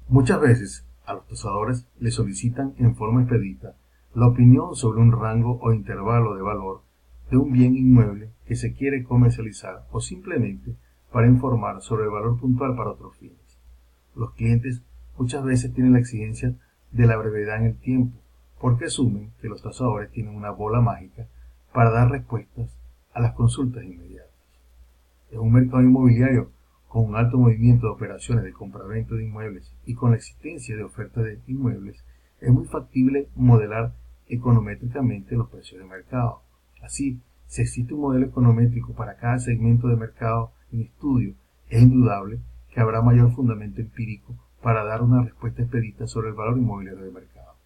Muchas veces a los tasadores les solicitan en forma expedita la opinión sobre un rango o intervalo de valor de un bien inmueble que se quiere comercializar o simplemente para informar sobre el valor puntual para otros fines. Los clientes muchas veces tienen la exigencia de la brevedad en el tiempo porque asumen que los tasadores tienen una bola mágica para dar respuestas a las consultas inmediatas. En un mercado inmobiliario con un alto movimiento de operaciones de compraventa de inmuebles y con la existencia de ofertas de inmuebles, es muy factible modelar econométricamente los precios de mercado. Así, si existe un modelo econométrico para cada segmento de mercado en estudio, es indudable que habrá mayor fundamento empírico para dar una respuesta expedita sobre el valor inmobiliario de mercado.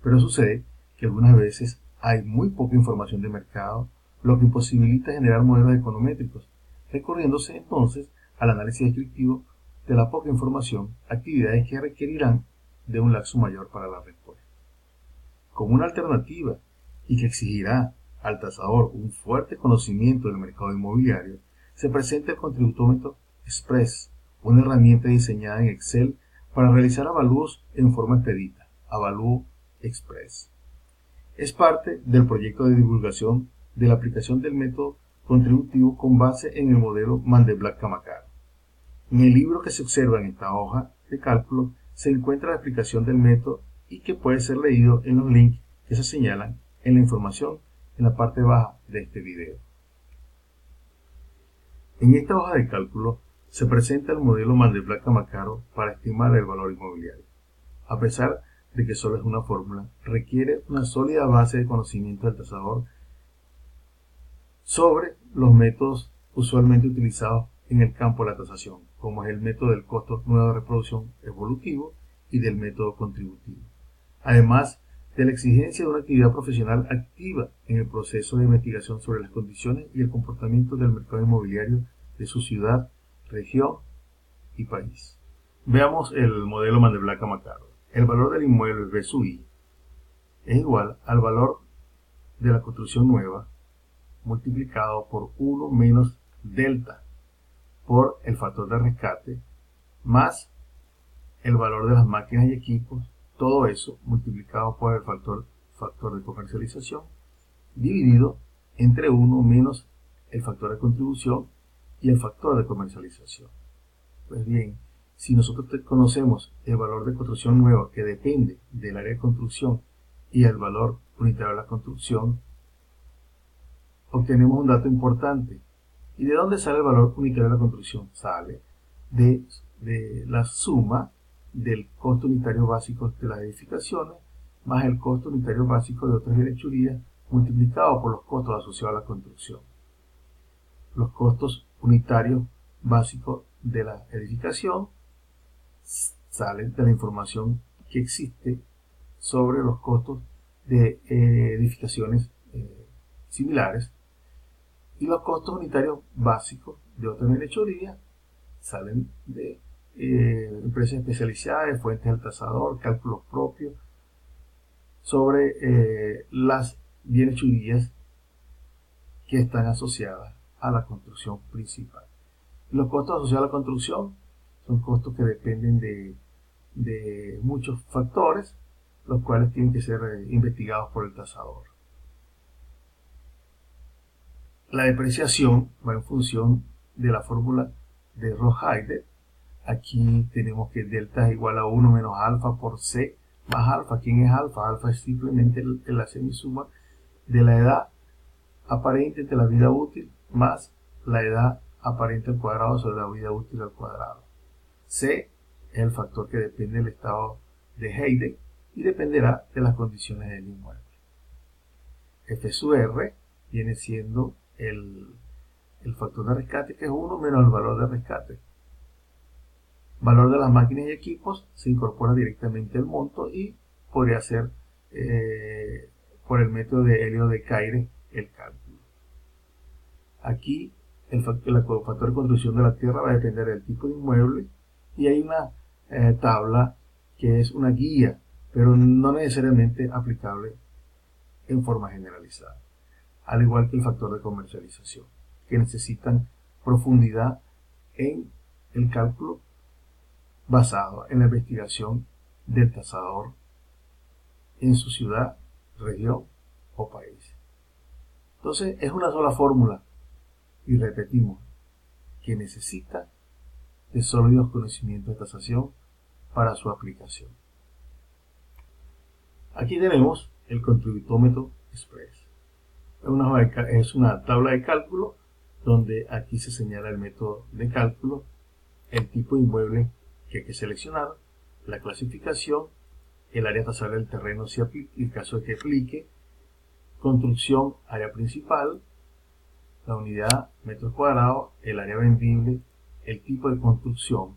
Pero sucede que algunas veces hay muy poca información de mercado, lo que imposibilita generar modelos econométricos, recurriéndose entonces al análisis descriptivo de la poca información, actividades que requerirán de un lapso mayor para la respuesta. Como una alternativa y que exigirá al tasador un fuerte conocimiento del mercado inmobiliario, se presenta el contributómetro Express, una herramienta diseñada en Excel para realizar avalúos en forma expedita, Avalúo Express. Es parte del proyecto de divulgación de la aplicación del método contributivo con base en el modelo Mandelbrot-Kamakar. En el libro que se observa en esta hoja de cálculo se encuentra la explicación del método y que puede ser leído en los links que se señalan en la información en la parte baja de este video. En esta hoja de cálculo se presenta el modelo Mandelbrot-Kamakar para estimar el valor inmobiliario. A pesar de que solo es una fórmula, requiere una sólida base de conocimiento del tasador sobre los métodos usualmente utilizados en el campo de la tasación, como es el método del costo nuevo de reproducción evolutivo y del método contributivo. Además de la exigencia de una actividad profesional activa en el proceso de investigación sobre las condiciones y el comportamiento del mercado inmobiliario de su ciudad, región y país. Veamos el modelo Mandelbrot-Kamakar. El valor del inmueble V sub I es igual al valor de la construcción nueva multiplicado por 1 menos delta por el factor de rescate más el valor de las máquinas y equipos, todo eso multiplicado por el factor de comercialización dividido entre 1 menos el factor de contribución y el factor de comercialización. Pues bien, si nosotros conocemos el valor de construcción nueva que depende del área de construcción y el valor unitario de la construcción, obtenemos un dato importante. ¿Y de dónde sale el valor unitario de la construcción? Sale de la suma del costo unitario básico de las edificaciones más el costo unitario básico de otras hechurías multiplicado por los costos asociados a la construcción. Los costos unitarios básicos de la edificación salen de la información que existe sobre los costos de edificaciones similares, y los costos unitarios básicos de otras hechurías salen de empresas especializadas, de fuentes del tasador, cálculos propios sobre las bienhechurías que están asociadas a la construcción principal. Los costos asociados a la construcción son costos que dependen de muchos factores, los cuales tienen que ser investigados por el tasador. La depreciación va en función de la fórmula de Rohde. Aquí tenemos que delta es igual a 1 menos alfa por C más alfa. ¿Quién es alfa? Alfa es simplemente la semisuma de la edad aparente de la vida útil más la edad aparente al cuadrado sobre la vida útil al cuadrado. C es el factor que depende del estado de Heyde y dependerá de las condiciones del inmueble. F sub R viene siendo el factor de rescate, que es 1 menos el valor de rescate. Valor de las máquinas y equipos se incorpora directamente al monto y podría ser por el método de Helio de Caire el cálculo. Aquí el factor de construcción de la tierra va a depender del tipo de inmueble y hay una tabla que es una guía, pero no necesariamente aplicable en forma generalizada, al igual que el factor de comercialización, que necesitan profundidad en el cálculo basado en la investigación del tasador en su ciudad, región o país. Entonces es una sola fórmula y repetimos que necesita de sólidos conocimientos de tasación para su aplicación. Aquí tenemos el contributómetro express. Es una tabla de cálculo donde aquí se señala el método de cálculo, el tipo de inmueble que hay que seleccionar, la clasificación, el área tasable del terreno si aplica, en caso de que aplique, construcción, área principal, la unidad, metros cuadrados, el área vendible, el tipo de construcción,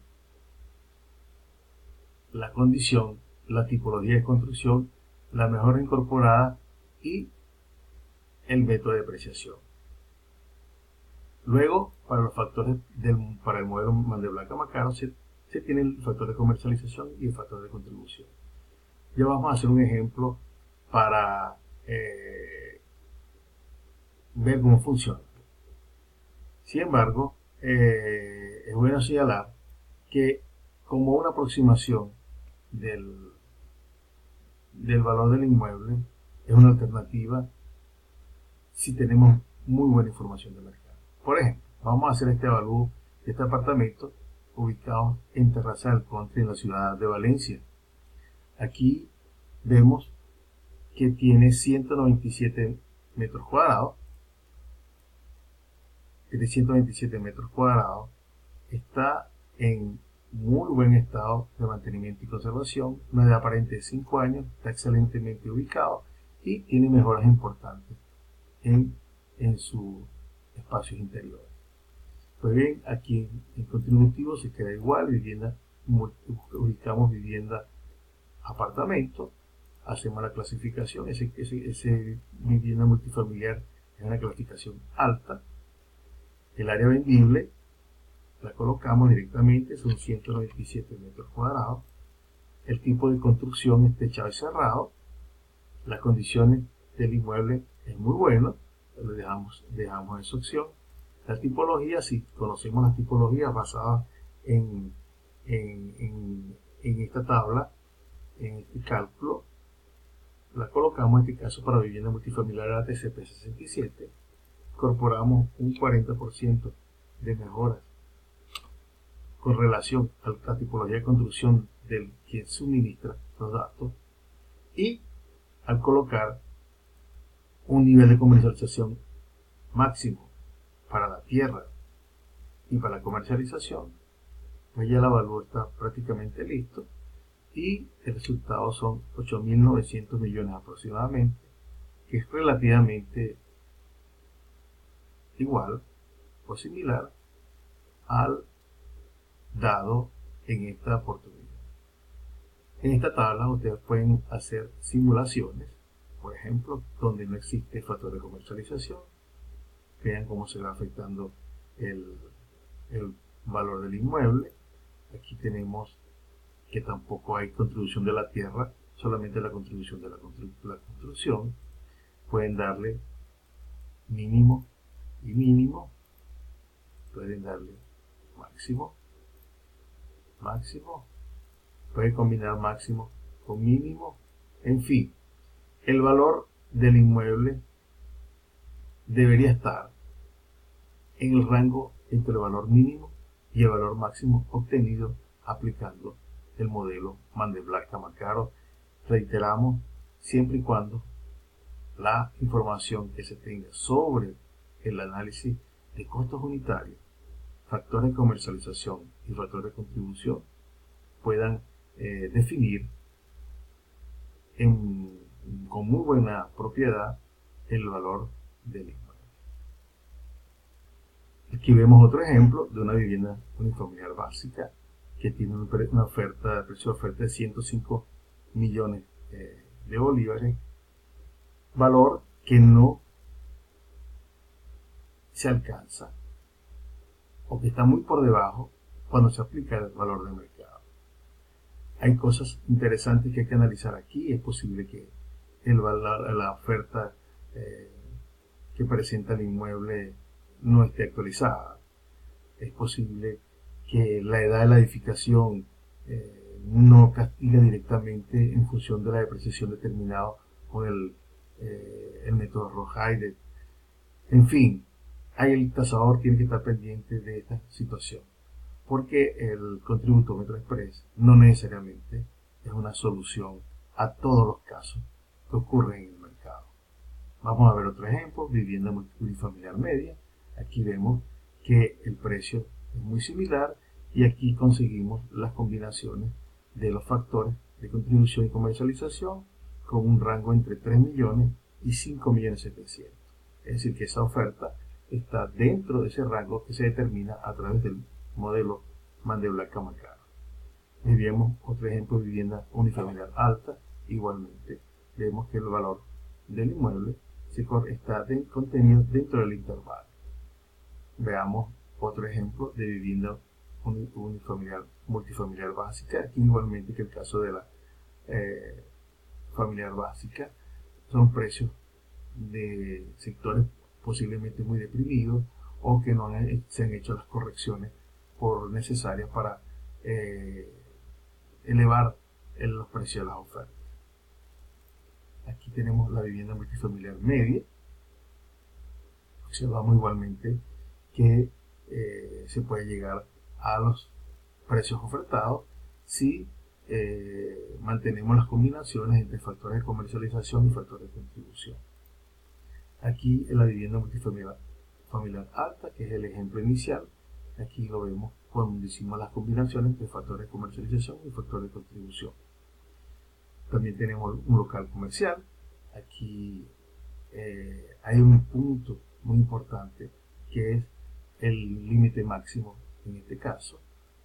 la condición, la tipología de construcción, la mejora incorporada y el método de depreciación. Luego, para los factores para el modelo Mandel-Black-Macaro se tiene el factor de comercialización y el factor de contribución. Ya vamos a hacer un ejemplo para ver cómo funciona. Sin embargo, es bueno señalar que como una aproximación del valor del inmueble es una alternativa si tenemos muy buena información de mercado. Por ejemplo, vamos a hacer este avalúo de este apartamento ubicado en Terraza del Country en la ciudad de Valencia. Aquí vemos que tiene 197 metros cuadrados. Tiene 127 metros cuadrados. Está en muy buen estado de mantenimiento y conservación, una edad aparente de 5 años, está excelentemente ubicado y tiene mejoras importantes en sus espacios interiores. Pues bien, aquí en contributivo se queda igual, ubicamos vivienda, apartamento, hacemos la clasificación, ese vivienda multifamiliar es una clasificación alta, el área vendible la colocamos directamente, son 197 metros cuadrados, el tipo de construcción es techado y cerrado, las condiciones del inmueble es muy bueno, le dejamos esa opción. La tipología, si conocemos las tipologías basadas en esta tabla, en este cálculo, la colocamos en este caso para vivienda multifamiliar a TCP 67, incorporamos un 40% de mejoras con relación a la tipología de construcción del quien suministra los datos y al colocar un nivel de comercialización máximo para la tierra y para la comercialización, pues ya el avalúo está prácticamente listo y el resultado son 8.900 millones aproximadamente, que es relativamente igual o similar al dado en esta oportunidad. En esta tabla ustedes pueden hacer simulaciones, por ejemplo, donde no existe factor de comercialización. Vean cómo se va afectando el valor del inmueble. Aquí tenemos que tampoco hay contribución de la tierra, solamente la contribución de la construcción. Pueden darle mínimo y mínimo, pueden darle máximo, pueden combinar máximo con mínimo, en fin, el valor del inmueble debería estar en el rango entre el valor mínimo y el valor máximo obtenido aplicando el modelo Mandel-Black-Macaro. Reiteramos, siempre y cuando la información que se tenga sobre el análisis de costos unitarios, factores de comercialización y factores de contribución puedan definir con muy buena propiedad el valor del inmueble. Aquí vemos otro ejemplo de una vivienda unifamiliar básica que tiene una precio de oferta de 105 millones de bolívares, valor que no se alcanza o que está muy por debajo cuando se aplica el valor de mercado. Hay cosas interesantes que hay que analizar aquí. Es posible que la oferta que presenta el inmueble no esté actualizada. Es posible que la edad de la edificación no castiga directamente en función de la depreciación determinada con el método Rohde. En fin, ahí el tasador tiene que estar pendiente de esta situación, porque el contributómetro express no necesariamente es una solución a todos los casos que ocurren en el mercado. Vamos a ver otro ejemplo, vivienda multifamiliar media. Aquí vemos que el precio es muy similar y aquí conseguimos las combinaciones de los factores de contribución y comercialización con un rango entre 3 millones y 5.700.000. Es decir, que esa oferta está dentro de ese rango que se determina a través del modelo Mandel-Black-Kamakawa. Vemos otro ejemplo, vivienda unifamiliar alta. Igualmente vemos que el valor del inmueble está contenido dentro del intervalo. Veamos otro ejemplo de vivienda multifamiliar básica. Aquí igualmente que el caso de la familiar básica, son precios de sectores posiblemente muy deprimidos o que no se han hecho las correcciones necesarias para elevar los precios de las ofertas. Aquí tenemos la vivienda multifamiliar media. Observamos igualmente que se puede llegar a los precios ofertados si mantenemos las combinaciones entre factores de comercialización y factores de contribución. Aquí en la vivienda multifamiliar alta, que es el ejemplo inicial, aquí lo vemos cuando hicimos las combinaciones entre factores de comercialización y factores de contribución. También tenemos un local comercial. Aquí hay un punto muy importante que es el límite máximo en este caso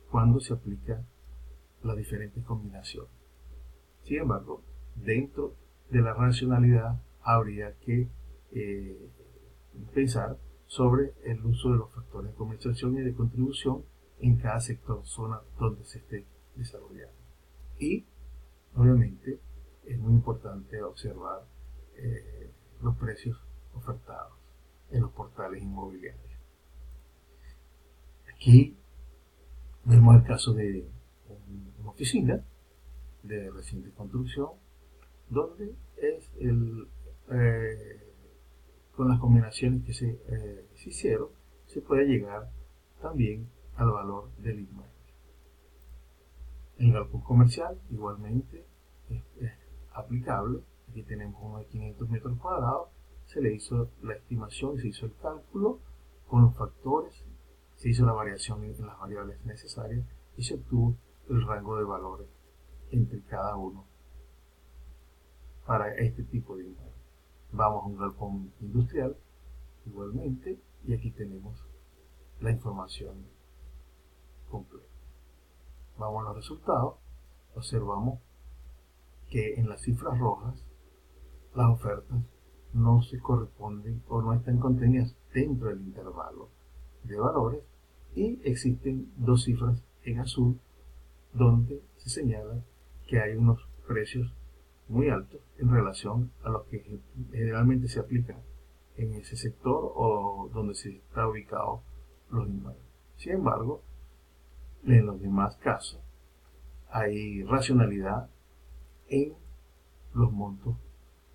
cuando se aplica las diferentes combinaciones. Sin embargo, dentro de la racionalidad habría que pensar sobre el uso de los factores de comercialización y de contribución en cada sector, zona donde se esté desarrollando. Y obviamente es muy importante observar los precios ofertados en los portales inmobiliarios. Aquí vemos el caso de una oficina de reciente construcción donde es con las combinaciones que se hicieron se puede llegar también al valor del inmueble. El galpón comercial igualmente es aplicable. Aquí tenemos uno de 500 metros cuadrados, se le hizo la estimación, se hizo el cálculo con los factores, se hizo la variación en las variables necesarias y se obtuvo el rango de valores entre cada uno para este tipo de inmueble. Vamos a un galpón industrial igualmente y aquí tenemos la información completa. Vamos a los resultados. Observamos que en las cifras rojas las ofertas no se corresponden o no están contenidas dentro del intervalo de valores y existen dos cifras en azul donde se señala que hay unos precios muy altos en relación a los que generalmente se aplican en ese sector o donde se está ubicado los inmuebles. Sin embargo, en los demás casos hay racionalidad en los montos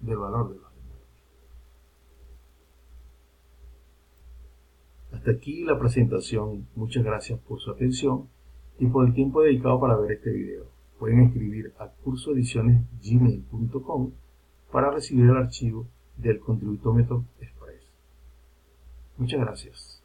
del valor de los inmuebles. Hasta aquí la presentación. Muchas gracias por su atención y por el tiempo dedicado para ver este video. Pueden escribir a cursoediciones@gmail.com para recibir el archivo del contributómetro express. Muchas gracias.